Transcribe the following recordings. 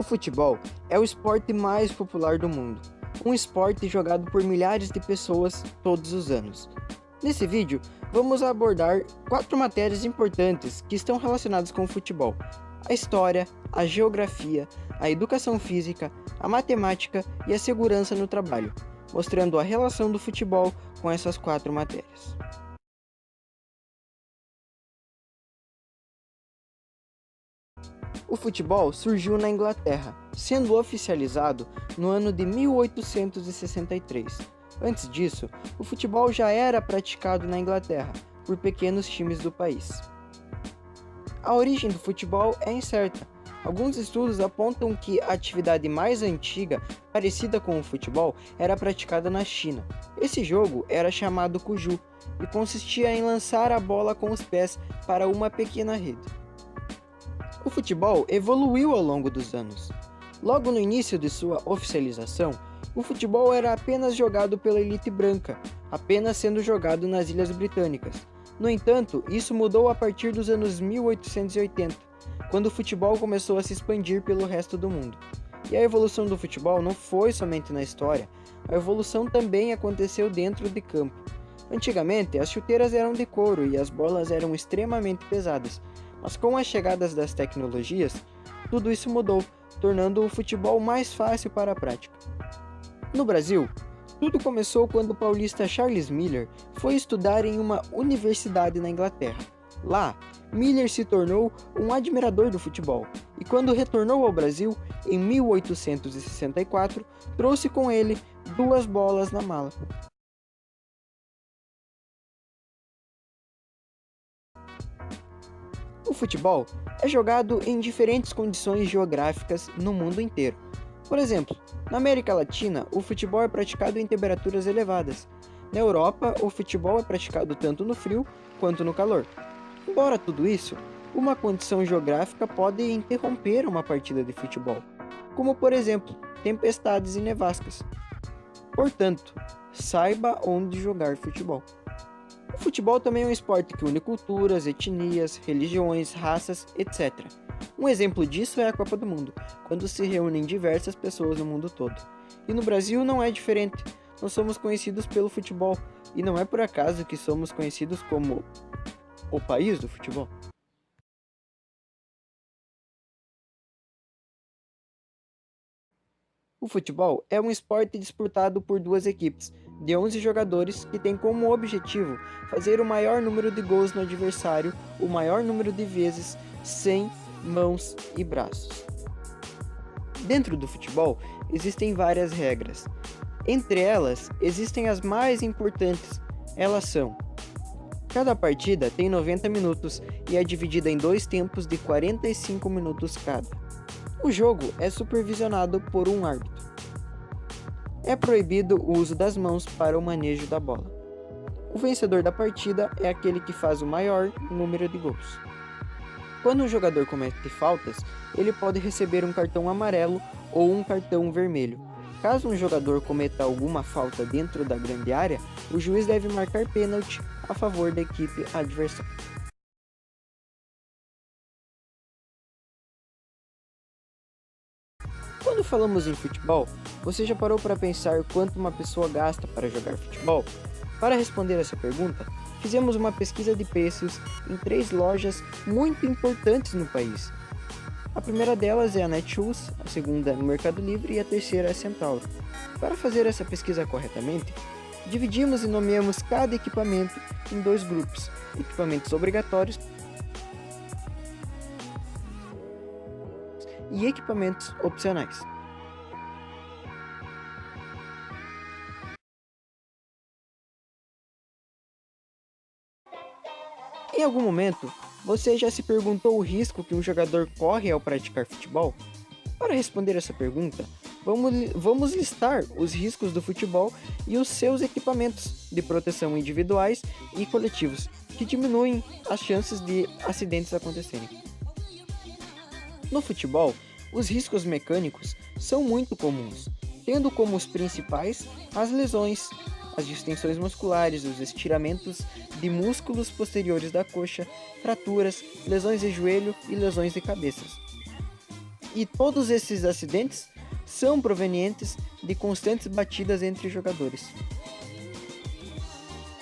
O futebol é o esporte mais popular do mundo, um esporte jogado por milhares de pessoas todos os anos. Nesse vídeo, vamos abordar 4 matérias importantes que estão relacionadas com o futebol: a história, a geografia, a educação física, a matemática e a segurança no trabalho, mostrando a relação do futebol com essas 4 matérias. O futebol surgiu na Inglaterra, sendo oficializado no ano de 1863. Antes disso, o futebol já era praticado na Inglaterra por pequenos times do país. A origem do futebol é incerta. Alguns estudos apontam que a atividade mais antiga, parecida com o futebol, era praticada na China. Esse jogo era chamado Cuju e consistia em lançar a bola com os pés para uma pequena rede. O futebol evoluiu ao longo dos anos. Logo no início de sua oficialização, o futebol era apenas jogado pela elite branca, apenas sendo jogado nas Ilhas Britânicas. No entanto, isso mudou a partir dos anos 1880, quando o futebol começou a se expandir pelo resto do mundo. E a evolução do futebol não foi somente na história, a evolução também aconteceu dentro de campo. Antigamente, as chuteiras eram de couro e as bolas eram extremamente pesadas, mas com as chegadas das tecnologias, tudo isso mudou, tornando o futebol mais fácil para a prática. No Brasil, tudo começou quando o paulista Charles Miller foi estudar em uma universidade na Inglaterra. Lá, Miller se tornou um admirador do futebol e quando retornou ao Brasil, em 1864, trouxe com ele 2 bolas na mala. O futebol é jogado em diferentes condições geográficas no mundo inteiro. Por exemplo, na América Latina, o futebol é praticado em temperaturas elevadas. Na Europa, o futebol é praticado tanto no frio quanto no calor. Embora tudo isso, uma condição geográfica pode interromper uma partida de futebol, como por exemplo, tempestades e nevascas. Portanto, saiba onde jogar futebol. O futebol também é um esporte que une culturas, etnias, religiões, raças, etc. Um exemplo disso é a Copa do Mundo, quando se reúnem diversas pessoas no mundo todo. E no Brasil não é diferente. Nós somos conhecidos pelo futebol, e não é por acaso que somos conhecidos como o país do futebol. O futebol é um esporte disputado por 2 equipes, de 11 jogadores, que tem como objetivo fazer o maior número de gols no adversário, o maior número de vezes, sem mãos e braços. Dentro do futebol, existem várias regras. Entre elas, existem as mais importantes. Elas são: cada partida tem 90 minutos e é dividida em 2 tempos de 45 minutos cada. O jogo é supervisionado por um árbitro. É proibido o uso das mãos para o manejo da bola. O vencedor da partida é aquele que faz o maior número de gols. Quando um jogador comete faltas, ele pode receber um cartão amarelo ou um cartão vermelho. Caso um jogador cometa alguma falta dentro da grande área, o juiz deve marcar pênalti a favor da equipe adversária. Quando falamos em futebol, você já parou para pensar quanto uma pessoa gasta para jogar futebol? Para responder essa pergunta, fizemos uma pesquisa de preços em 3 lojas muito importantes no país. A primeira delas é a Netshoes, a segunda é o Mercado Livre e a terceira é a Centauro. Para fazer essa pesquisa corretamente, dividimos e nomeamos cada equipamento em 2 grupos: equipamentos obrigatórios e equipamentos opcionais. Em algum momento, você já se perguntou o risco que um jogador corre ao praticar futebol? Para responder essa pergunta, vamos listar os riscos do futebol e os seus equipamentos de proteção individuais e coletivos, que diminuem as chances de acidentes acontecerem. No futebol, os riscos mecânicos são muito comuns, tendo como os principais as lesões, as distensões musculares, os estiramentos de músculos posteriores da coxa, fraturas, lesões de joelho e lesões de cabeças. E todos esses acidentes são provenientes de constantes batidas entre jogadores.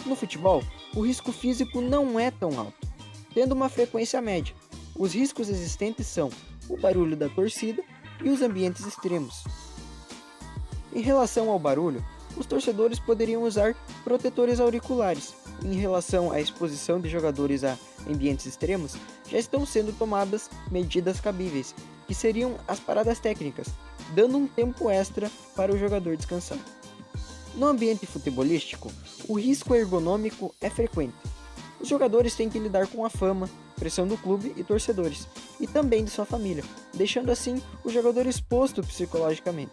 No futebol, o risco físico não é tão alto, tendo uma frequência média. Os riscos existentes são o barulho da torcida e os ambientes extremos. Em relação ao barulho, os torcedores poderiam usar protetores auriculares. Em relação à exposição de jogadores a ambientes extremos, já estão sendo tomadas medidas cabíveis, que seriam as paradas técnicas, dando um tempo extra para o jogador descansar. No ambiente futebolístico, o risco ergonômico é frequente. Os jogadores têm que lidar com a fama, pressão do clube e torcedores, e também de sua família, deixando assim o jogador exposto psicologicamente.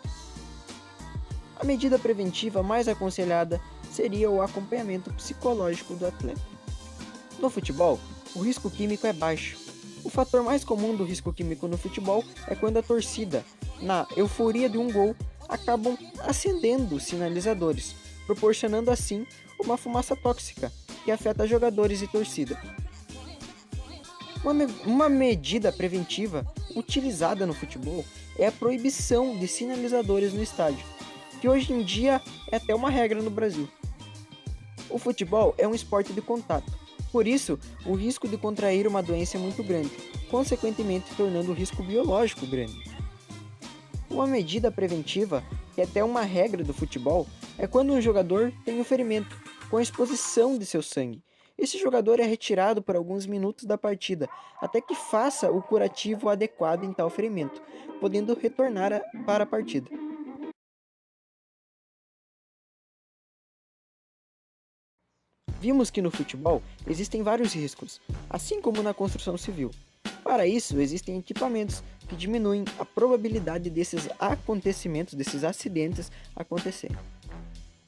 A medida preventiva mais aconselhada seria o acompanhamento psicológico do atleta. No futebol, o risco químico é baixo. O fator mais comum do risco químico no futebol é quando a torcida, na euforia de um gol, acabam acendendo sinalizadores, proporcionando assim uma fumaça tóxica que afeta jogadores e torcida. Uma medida preventiva utilizada no futebol é a proibição de sinalizadores no estádio, que hoje em dia é até uma regra no Brasil. O futebol é um esporte de contato, por isso o risco de contrair uma doença é muito grande, consequentemente tornando o risco biológico grande. Uma medida preventiva, que é até uma regra do futebol, é quando um jogador tem um ferimento com a exposição de seu sangue. Esse jogador é retirado por alguns minutos da partida, até que faça o curativo adequado em tal ferimento, podendo retornar para a partida. Vimos que no futebol existem vários riscos, assim como na construção civil. Para isso, existem equipamentos que diminuem a probabilidade desses acontecimentos, desses acidentes acontecerem.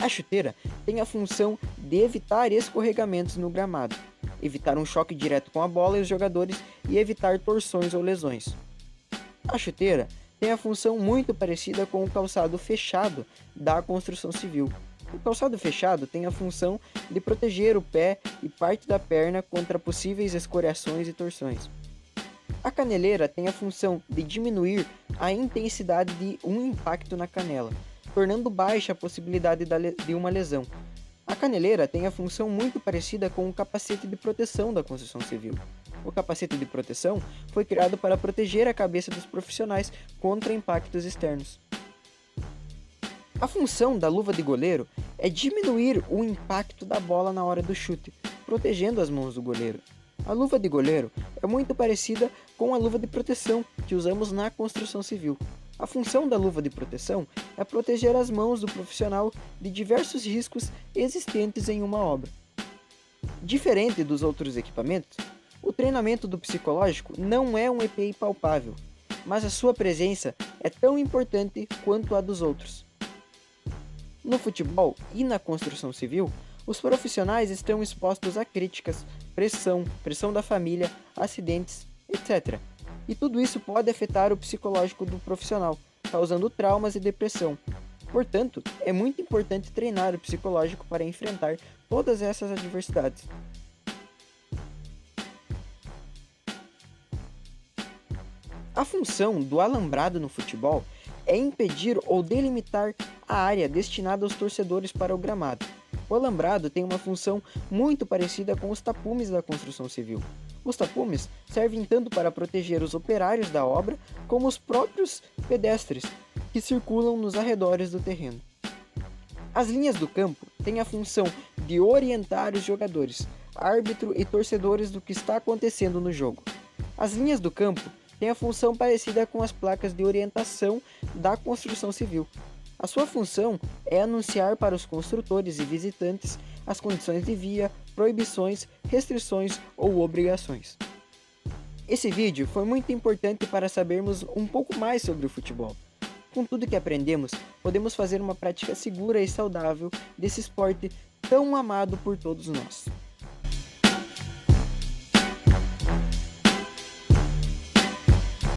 A chuteira tem a função de evitar escorregamentos no gramado, evitar um choque direto com a bola e os jogadores e evitar torções ou lesões. A chuteira tem a função muito parecida com o calçado fechado da construção civil. O calçado fechado tem a função de proteger o pé e parte da perna contra possíveis escoriações e torções. A caneleira tem a função de diminuir a intensidade de um impacto na canela, tornando baixa a possibilidade de uma lesão. A caneleira tem a função muito parecida com o capacete de proteção da construção civil. O capacete de proteção foi criado para proteger a cabeça dos profissionais contra impactos externos. A função da luva de goleiro é diminuir o impacto da bola na hora do chute, protegendo as mãos do goleiro. A luva de goleiro é muito parecida com a luva de proteção que usamos na construção civil. A função da luva de proteção é proteger as mãos do profissional de diversos riscos existentes em uma obra. Diferente dos outros equipamentos, o treinamento do psicológico não é um EPI palpável, mas a sua presença é tão importante quanto a dos outros. No futebol e na construção civil, os profissionais estão expostos a críticas, pressão da família, acidentes, etc. E tudo isso pode afetar o psicológico do profissional, causando traumas e depressão. Portanto, é muito importante treinar o psicológico para enfrentar todas essas adversidades. A função do alambrado no futebol é impedir ou delimitar a área destinada aos torcedores para o gramado. O alambrado tem uma função muito parecida com os tapumes da construção civil. Os tapumes servem tanto para proteger os operários da obra como os próprios pedestres que circulam nos arredores do terreno. As linhas do campo têm a função de orientar os jogadores, árbitro e torcedores do que está acontecendo no jogo. As linhas do campo têm a função parecida com as placas de orientação da construção civil. A sua função é anunciar para os construtores e visitantes as condições de via, proibições, restrições ou obrigações. Esse vídeo foi muito importante para sabermos um pouco mais sobre o futebol. Com tudo que aprendemos, podemos fazer uma prática segura e saudável desse esporte tão amado por todos nós.